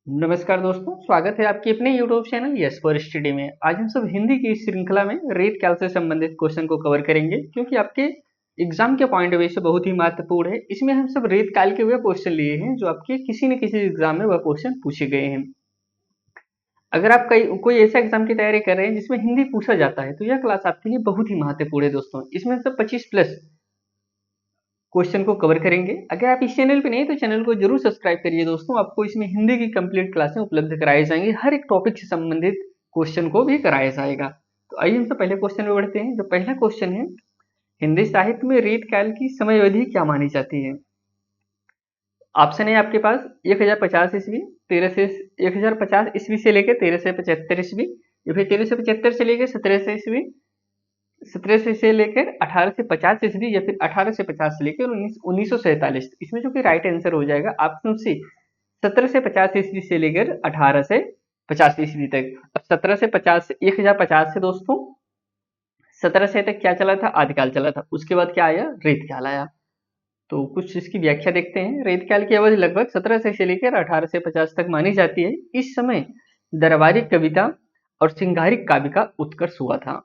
नमस्कार दोस्तों, स्वागत है आपके अपने YouTube channel yes for study में। आज हम सब हिंदी की इस श्रृंखला में रेट कैल से संबंधित क्वेश्चन को कवर करेंगे, क्योंकि आपके एग्जाम के पॉइंट ऑफ व्यू से बहुत ही महत्वपूर्ण है। इसमें हम सब रेट कैल के वह क्वेश्चन लिए हैं जो आपके किसी न किसी एग्जाम में वह क्वेश्चन पूछे गए हैं। अगर आप कोई ऐसा एग्जाम की तैयारी कर रहे हैं जिसमें हिंदी पूछा जाता है, तो यह क्लास आपके लिए बहुत ही महत्वपूर्ण है दोस्तों। इसमें सब 25 प्लस क्वेश्चन को कवर करेंगे। अगर आप इस चैनल पे नहीं तो चैनल को जरूर सब्सक्राइब करिए दोस्तों। आपको इसमें हिंदी की कंप्लीट क्लासें उपलब्ध कराई जाएंगी, हर एक टॉपिक से संबंधित क्वेश्चन को भी कराया जाएगा। तो आइए हम सब पहले क्वेश्चन में बढ़ते हैं। जो पहला क्वेश्चन है, हिंदी साहित्य में रीत काल की समय अवधि क्या मानी जाती है? ऑप्शन है आपके पास 1050 ईस्वी, 1050 ईस्वी से लेकर 1375 ईस्वी, या फिर 1375 से लेकर 1700 ईस्वी, 1700 से लेकर 1850 ईस्वी, या फिर 1850 से लेकर 1947। इसमें जो कि राइट आंसर हो जाएगा ऑप्शन सी, 1750 ईस्वी से लेकर 1850 ईस्वी तक। अब 1750 से 1050 से दोस्तों 1700 तक क्या चला था? आदिकाल चला था। उसके बाद क्या आया? रेतकाल आया। तो कुछ इसकी व्याख्या देखते हैं। रेतकाल की अवधि लगभग 1700 से लेकर 1850 तक मानी जाती है। इस समय दरबारी कविता और सिंगारिक काव्य का उत्कर्ष हुआ था।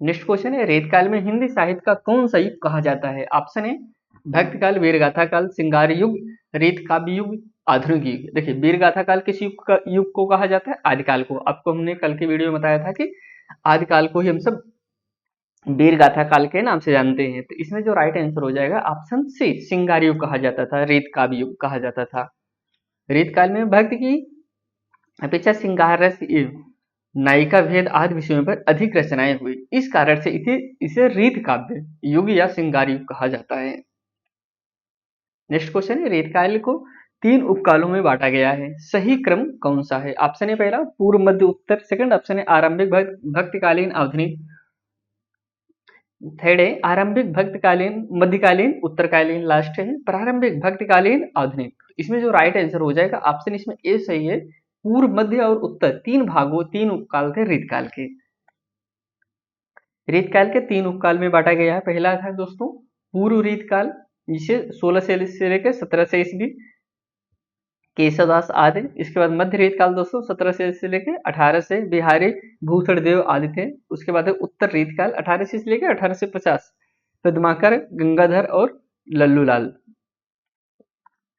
नेक्स्ट क्वेश्चन है, रेतकाल में हिंदी साहित्य का कौन सा युग कहा जाता है? ऑप्शन है भक्त काल, वीरगाथा काल, सिंगार युग, रेत काव्य युग, आधुनिक युग। देखिए, वीरगाथा काल किस युग को कहा जाता है? आदिकाल को। आपको हमने कल के वीडियो में बताया था कि आदिकाल को ही हम सब वीरगाथा काल के नाम से जानते हैं। तो इसमें जो राइट आंसर हो जाएगा ऑप्शन सी, सिंगार युग कहा जाता था, रेत काव्य युग कहा जाता था। रेत काल में भक्त की अपेक्षा सिंगार रस, नायिका भेद आदि विषयों पर अधिक रचनाएं हुई। इस कारण से इसे रीत काव्य युग या सिंगार युग कहा जाता है। नेक्स्ट क्वेश्चन है, रेतकाल को 3 उपकालों में बांटा गया है, सही क्रम कौन सा है? ऑप्शन है पहला पूर्व मध्य उत्तर, सेकंड ऑप्शन है आरंभिक भक्तकालीन आधुनिक, थर्ड है आरंभिक भक्तकालीन मध्यकालीन उत्तरकालीन, लास्ट है प्रारंभिक भक्तकालीन आधुनिक। इसमें जो राइट आंसर हो जाएगा ऑप्शन इसमें ए सही है। पूर्व मध्य और उत्तर 3 उपकाल थे रेतकाल के। रीतकाल के 3 उपकाल में बांटा गया है। पहला था दोस्तों पूर्व रीतकाल, जिसे 16 से लेकर 1700 ईस्वी केशवदास आदि। इसके बाद मध्य रीतकाल दोस्तों 1700 से लेकर 1800 से बिहारी भूषण देव आदि थे। उसके बाद उत्तर रीतकाल 1800 से लेकर 1850 पद्माकर, गंगाधर और लल्लू लाल।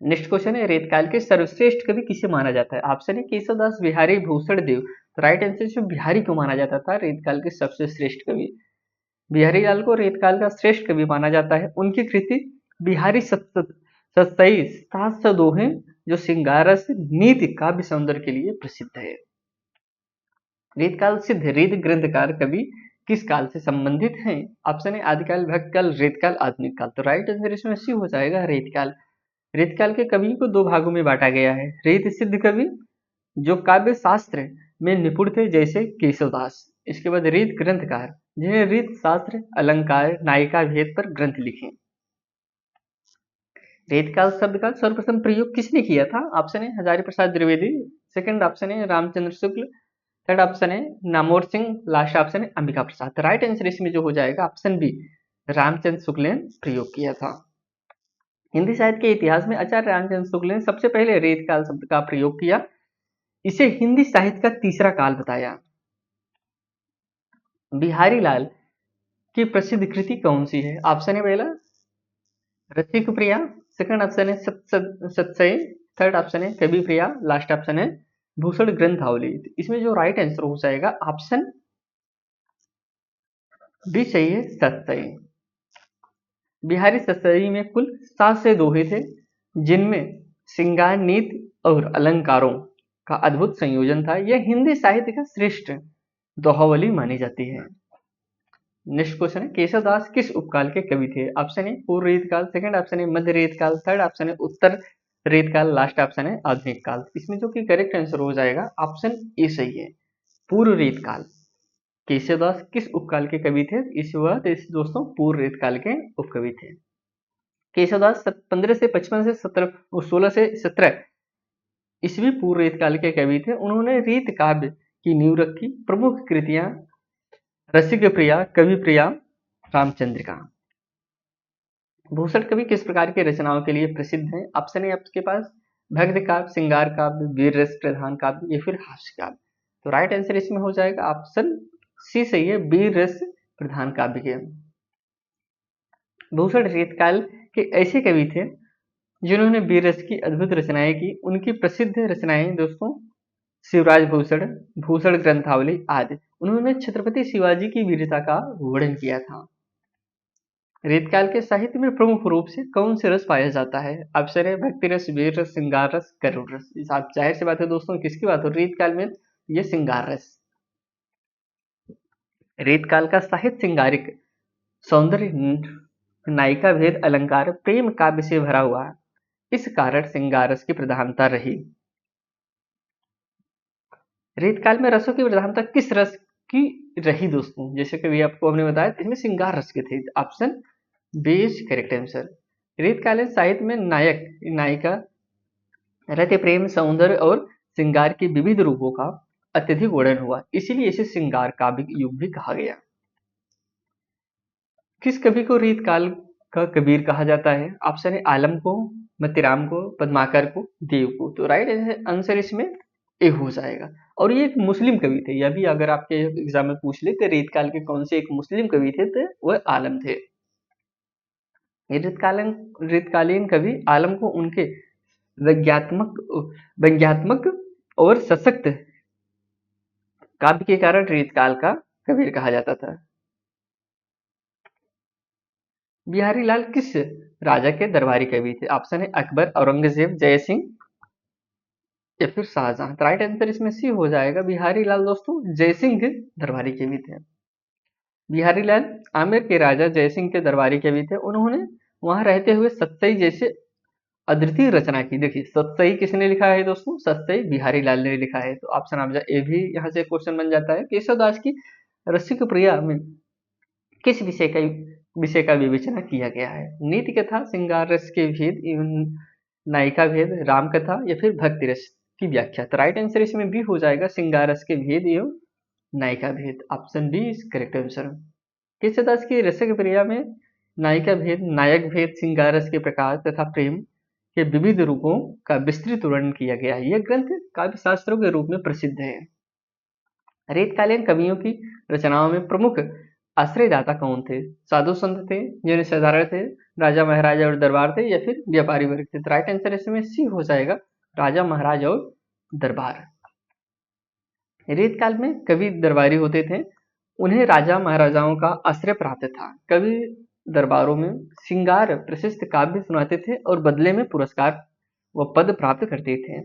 नेक्स्ट क्वेश्चन है, रेतकाल के सर्वश्रेष्ठ कवि किसे माना जाता है? ऑप्शन है केशवदास, बिहारी भूषण देव। तो राइट आंसर से बिहारी को माना जाता था रेतकाल के सबसे श्रेष्ठ कवि। बिहारी लाल को रेतकाल का श्रेष्ठ कवि माना जाता है। उनकी कृति बिहारी सत्सई 700 दोहे, जो सिंगारस नीति काव्य सौंदर्य के लिए प्रसिद्ध है। रेतकाल सिद्ध रीत ग्रंथकार कवि किस काल से संबंधित हैं? ऑप्शन है आदिकाल, भक्तकाल, रेतकाल, आधुनिक काल। तो राइट आंसर इसमें सी हो जाएगा, रेतकाल। रेतकाल के कवि को 2 भागों में बांटा गया है। रीत सिद्ध कवि जो काव्य शास्त्र में निपुण थे, जैसे केशवदास। इसके बाद रीत ग्रंथकार, जिन्हें रीत शास्त्र, अलंकार, नायिका भेद पर ग्रंथ लिखे। रेतकाल शब्द का सर्वप्रथम प्रयोग किसने किया था? ऑप्शन है हजारी प्रसाद द्विवेदी, सेकंड ऑप्शन है रामचंद्र शुक्ल, थर्ड ऑप्शन है नामोर सिंह, लास्ट ऑप्शन है अंबिका प्रसाद। राइट आंसर इसमें जो हो जाएगा ऑप्शन बी, रामचंद्र शुक्ल ने प्रयोग किया था। हिंदी साहित्य के इतिहास में आचार्य रामचंद्र शुक्ल ने सबसे पहले रेतकाल शब्द का प्रयोग किया। इसे हिंदी साहित्य का तीसरा काल बताया। बिहारी लाल की प्रसिद्ध कृति कौन सी है? ऑप्शन है पहला रसिक प्रिया, सेकंड ऑप्शन है सत्सई, थर्ड ऑप्शन है कवि प्रिया, लास्ट ऑप्शन है भूषण ग्रंथावली। इसमें जो राइट आंसर हो जाएगा ऑप्शन बी सही है, सत्सई। बिहारी सत्सई में कुल 700 दोहे थे, जिनमें श्रृंगार, नीति और अलंकारों का अद्भुत संयोजन था। यह हिंदी साहित्य का श्रेष्ठ दोहावली मानी जाती है। नेक्स्ट क्वेश्चन है, केशवदास किस उपकाल के कवि थे? ऑप्शन है पूर्व रीतकाल, सेकंड ऑप्शन है मध्य रीतकाल, थर्ड ऑप्शन है उत्तर रीतकाल, लास्ट ऑप्शन है आधुनिक काल। इसमें जो कि करेक्ट आंसर हो जाएगा ऑप्शन ए सही है, पूर्व रीतकाल। केशवदास किस उपकाल के कवि थे? इस बात इस दोस्तों पूर्व रीतकाल के उपकवि थे। केशवदास 15 से 55 से 16 से 17 ईस्वी पूर्व रीतकाल के कवि थे। उन्होंने रीत काव्य की नींव रखी। प्रमुख कृतियां रसिक प्रिया, कवि प्रिया, रामचंद्रिका। भूषण कवि किस प्रकार की रचनाओं के लिए प्रसिद्ध हैं? ऑप्शन है आपके पास भक्ति काव्य, श्रृंगार काव्य, वीर रस प्रधान काव्य या फिर हास्य काव्य। तो राइट आंसर इसमें हो जाएगा ऑप्शन सी सही है, वीर रस प्रधान काव्य के। भूषण रेतकाल के ऐसे कवि थे जिन्होंने वीर रस की अद्भुत रचनाएं की। उनकी प्रसिद्ध रचनाएं दोस्तों शिवराज भूषण, भूषण ग्रंथावली आदि। उन्होंने छत्रपति शिवाजी की वीरता का वर्णन किया था। रेतकाल के साहित्य में प्रमुख रूप से कौन से रस पाया जाता है? ऑप्शन है भक्ति रस, वीर रस, श्रृंगार रस, करुण रस। आप जाहिर सी बात है दोस्तों, किसकी बात हो? रेतकाल में ये श्रृंगार रस। रेतकाल का साहित्य श्रृंगारिक, सौंदर्य, नायिका भेद, अलंकार, प्रेम काव्य से भरा हुआ है। इस कारण श्रृंगार रस की प्रधानता रही। रेतकाल में रसों की प्रधानता किस रस की रही दोस्तों? जैसे कि आपको हमने बताया इसमें श्रृंगार रस के थे। Option B is correct answer. रेतकालीन साहित्य में नायक नायिका, रति, प्रेम, सौंदर्य और श्रृंगार के विविध रूपों का अत्यधिक वर्णन हुआ, इसीलिए इसे श्रृंगार काव्य युग भी कहा गया। किस कवि को रेतकाल का कबीर कहा जाता है? ऑप्शन है आलम को, मतीराम को, पद्माकर को, देव को। तो राइट आंसर इसमें ए हो जाएगा। और ये एक मुस्लिम कवि थे। यह भी अगर आपके एग्जाम में पूछ ले तो रेतकाल के कौन से एक मुस्लिम कवि थे, तो वह आलम थे। रेतकालीन कवि आलम को उनके व्यंग्यात्मक और सशक्त काव्य के कारण रेतकाल का कबीर कहा जाता था। बिहारी लाल किस राजा के दरबारी कवि थे? ऑप्शन है अकबर, औरंगजेब, जय सिंह या फिर शाहजहां। राइट आंसर इसमें सी हो जाएगा। बिहारी लाल दोस्तों जयसिंह के दरबारी कवि थे। बिहारी लाल आमेर के राजा जयसिंह के दरबारी कवि थे। उन्होंने वहां रहते हुए सत्सई जैसे अद्वितीय रचना की। देखिए सत्सई किसने लिखा है दोस्तों? सत्सई बिहारी लाल ने लिखा है। तो ऑप्शन आप ए भी यहाँ से क्वेश्चन बन जाता है। केशवदास की रसिक प्रिया में किस विषय का विवेचना किया गया है? नीति कथा, श्रृंगार रस के भेद, नायिका भेद, राम कथा या फिर भक्ति रस की व्याख्या। तो राइट आंसर इसमें भी हो जाएगा श्रृंगार रस के भेद एवं नायिका भेद। Option B is correct answer. Keshavdas की रसिक प्रिया में नायिका भेद, नायक भेद, श्रृंगार रस के प्रकार तथा प्रेम के विविध रूपों का विस्तृत वर्णन किया गया है। यह ग्रंथ काव्य शास्त्रों के रूप में प्रसिद्ध है। रेतकालीन कवियों की रचनाओं में प्रमुख आश्रयदाता कौन थे? साधु संत थे, जनसाधारण थे, राजा महाराजा और दरबार थे या फिर व्यापारी वर्ग थे? तो राइट आंसर इसमें सी हो जाएगा, राजा महाराज और दरबार। रेतकाल में कवि दरबारी होते थे। उन्हें राजा महाराजाओं का आश्रय प्राप्त था। कवि दरबारों में श्रृंगार प्रशस्त काव्य सुनाते थे और बदले में पुरस्कार व पद प्राप्त करते थे।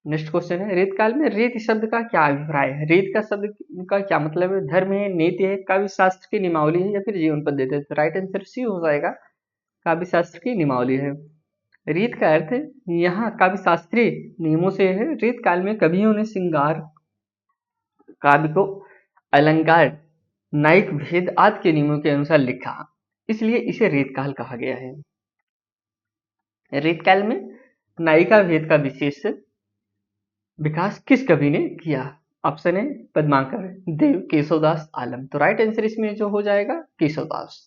नेक्स्ट क्वेश्चन है, रेतकाल में रेत शब्द का क्या अभिप्राय है? रेत का शब्द का क्या मतलब है? धर्म है, नीति है, काव्य शास्त्र की नियमावली है या फिर जीवन पद्धति है? तो राइट आंसर सी हो जाएगा, काव्य शास्त्र की नियमावली है। रेत का अर्थ यहाँ काव्य शास्त्रीय नियमों से है। रेत काल में कवियों ने श्रृंगार काव्य को अलंकार, नायिक भेद आदि के नियमों के अनुसार लिखा, इसलिए इसे रेतकाल कहा गया है। रेतकाल में नायिका भेद का विशेष विकास किस कवि ने किया? ऑप्शन है पद्माकर, देव, केशवदास, आलम। तो राइट आंसर इसमें जो हो जाएगा केशवदास।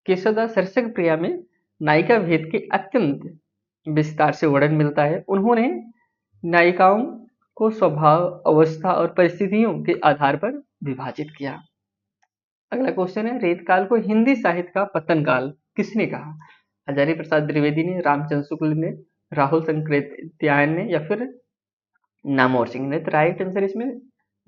केशवदास रसिक प्रिया में नायिका भेद के अत्यंत विस्तार से वर्णन मिलता है। उन्होंने नायिकाओं को स्वभाव, अवस्था और परिस्थितियों के आधार पर विभाजित किया। अगला क्वेश्चन है, रेतकाल को हिंदी साहित्य का पतन काल किसने कहा? हजारी प्रसाद द्विवेदी ने, रामचंद्र शुक्ल ने, राहुल संकृत्यायन ने या फिर नामवर सिंह ने? तो राइट आंसर इसमें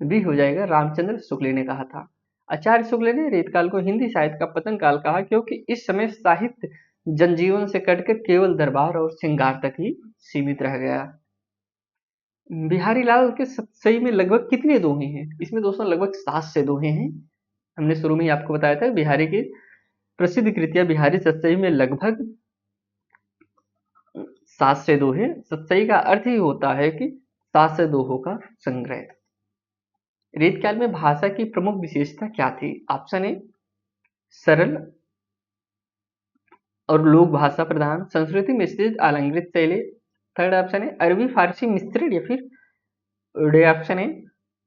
भी हो जाएगा, रामचंद्र शुक्ल ने कहा था। आचार्य शुक्ल ने रेतकाल को हिंदी साहित्य का पतन काल कहा क्योंकि इस समय साहित्य जनजीवन से कटकर केवल दरबार और श्रृंगार तक ही सीमित रह गया। बिहारी लाल के सत्सई में लगभग कितने दोहे हैं? इसमें दोस्तों लगभग 7 से दोहे हैं। हमने शुरू में ही आपको बताया था बिहारी की प्रसिद्ध कृतियां बिहारी सत्सई में लगभग 7 से दोहे। सत्सई का अर्थ ही होता है कि 7 से दोहों का संग्रह। रेतकाल में भाषा की प्रमुख विशेषता क्या थी? ऑप्शन ए सरल और लोक भाषा प्रधान, संस्कृति मिश्रित अलंकृत शैली। थर्ड ऑप्शन है अरबी फारसी मिश्रण या फिर ऑप्शन है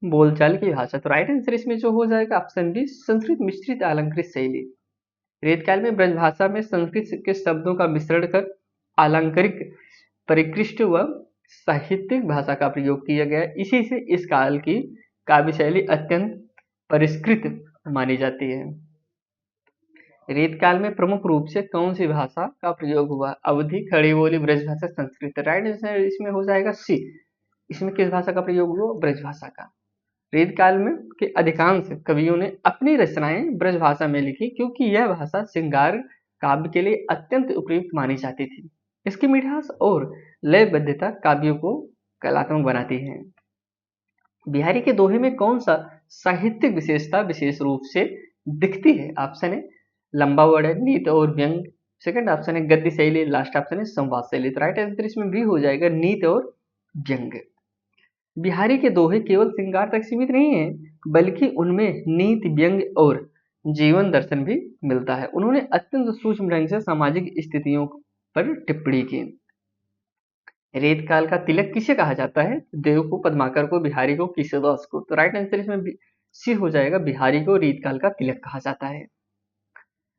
बोलचाल की भाषा। तो राइट आंसर इसमें जो हो जाएगा ऑप्शन बी, संस्कृत मिश्रित अलंकृत शैली। रेतकाल में ब्रजभाषा में संस्कृत के शब्दों का मिश्रण कर अलंकारिक परिष्कृत व साहित्यिक भाषा का प्रयोग किया गया। इसी से इस काल की काव्य शैली अत्यंत परिष्कृत मानी जाती है। रेत काल में प्रमुख रूप से कौन सी भाषा का प्रयोग हुआ? अवधी, खड़ी बोली, ब्रजभाषा, संस्कृत। राइट आंसर इसमें हो जाएगा सी। इसमें किस भाषा का प्रयोग हुआ? ब्रजभाषा का। रेत काल में के अधिकांश कवियों ने अपनी रचनाएं ब्रजभाषा में लिखी क्योंकि यह भाषा श्रृंगार काव्य के लिए अत्यंत उपयुक्त मानी जाती थी। इसकी मिठास और लयबद्धता काव्यों को कलात्मक बनाती है। बिहारी के दोहे में कौन सा साहित्यिक विशेषता विशेष रूप से दिखती है? ऑप्शन है लंबा वर्ड है, नीत और व्यंग। सेकंड ऑप्शन है गद्य शैली। लास्ट ऑप्शन है संवाद शैली। तो राइट आंसर इसमें भी हो जाएगा नीत और व्यंग। बिहारी के दोहे केवल श्रृंगार तक सीमित नहीं है बल्कि उनमें नीति, व्यंग और जीवन दर्शन भी मिलता है। उन्होंने अत्यंत सूक्ष्म ढंग से सामाजिक स्थितियों पर टिप्पणी की। रेत काल का तिलक किसे कहा जाता है? देव को, पद्माकर को, बिहारी को, किशोरदास को। तो राइट आंसर इसमें सी हो जाएगा, बिहारी को रेत काल का तिलक कहा जाता है।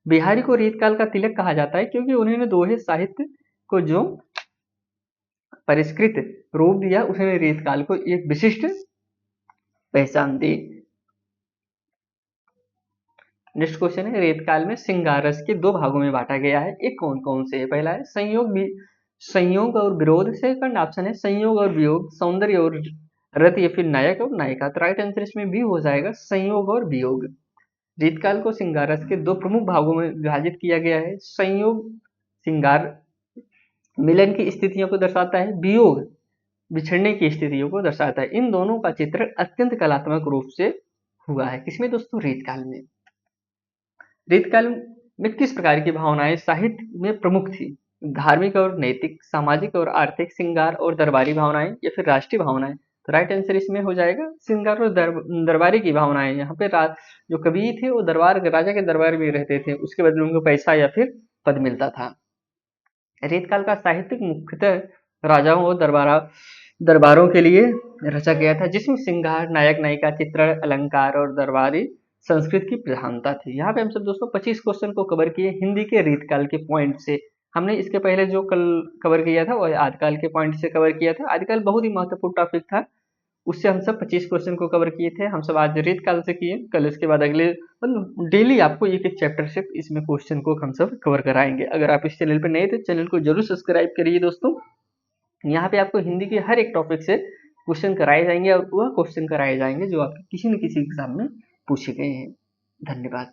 बिहारी को रेत काल का तिलक कहा जाता है क्योंकि उन्होंने दोहे साहित्य को जो परिष्कृत रूप दिया उसने रेत काल को एक विशिष्ट पहचान दी। नेक्स्ट क्वेश्चन है, रेत काल में श्रृंगार रस के दो भागों में बांटा गया है, एक कौन कौन से है? पहला है संयोग और विरोध। सेकंड ऑप्शन है संयोग और वियोग, सौंदर्य और रति, या फिर नायक और नायिका। तो राइट आंसर इसमें भी हो जाएगा संयोग और वियोग। रीतकाल को श्रृंगार रस के दो प्रमुख भागों में विभाजित किया गया है। संयोग श्रृंगार मिलन की स्थितियों को दर्शाता है, वियोग बिछड़ने की स्थितियों को दर्शाता है। इन दोनों का चित्र अत्यंत कलात्मक रूप से हुआ है। किसमें दोस्तों? रेतकाल में। रेतकाल में किस प्रकार की भावनाएं साहित्य में प्रमुख थी? धार्मिक और नैतिक, सामाजिक और आर्थिक, श्रृंगार और दरबारी भावनाएं, या फिर राष्ट्रीय भावनाएं। तो राइट आंसर इसमें हो जाएगा श्रृंगार और दरबारी की भावनाएं। यहाँ पे जो कवि थे वो राजा के दरबार में रहते थे, उसके बदले उनको पैसा या फिर पद मिलता था। रेतकाल का साहित्यिक मुख्यतः राजाओं और दरबारों के लिए रचा गया था, जिसमें श्रृंगार, नायक नायिका, चित्रण, अलंकार और दरबारी संस्कृत की प्रधानता थी। यहाँ पे हम सब दोस्तों 25 क्वेश्चन को कवर किए हिंदी के रेतकाल के पॉइंट से। हमने इसके पहले जो कल कवर किया था वह आदिकाल के पॉइंट से कवर किया था। आदिकाल बहुत ही महत्वपूर्ण टॉपिक था, उससे हम सब 25 क्वेश्चन को कवर किए थे। हम सब आज रेतकाल से किए, कल इसके बाद अगले मतलब डेली आपको एक एक चैप्टर से इसमें क्वेश्चन को हम सब कवर कराएंगे। अगर आप इस चैनल पर नए थे चैनल को जरूर सब्सक्राइब करिए दोस्तों। यहाँ पे आपको हिंदी के हर एक टॉपिक से क्वेश्चन कराए जाएंगे और वह क्वेश्चन कराए जाएंगे जो आपके किसी न किसी एग्जाम में पूछे गए हैं। धन्यवाद।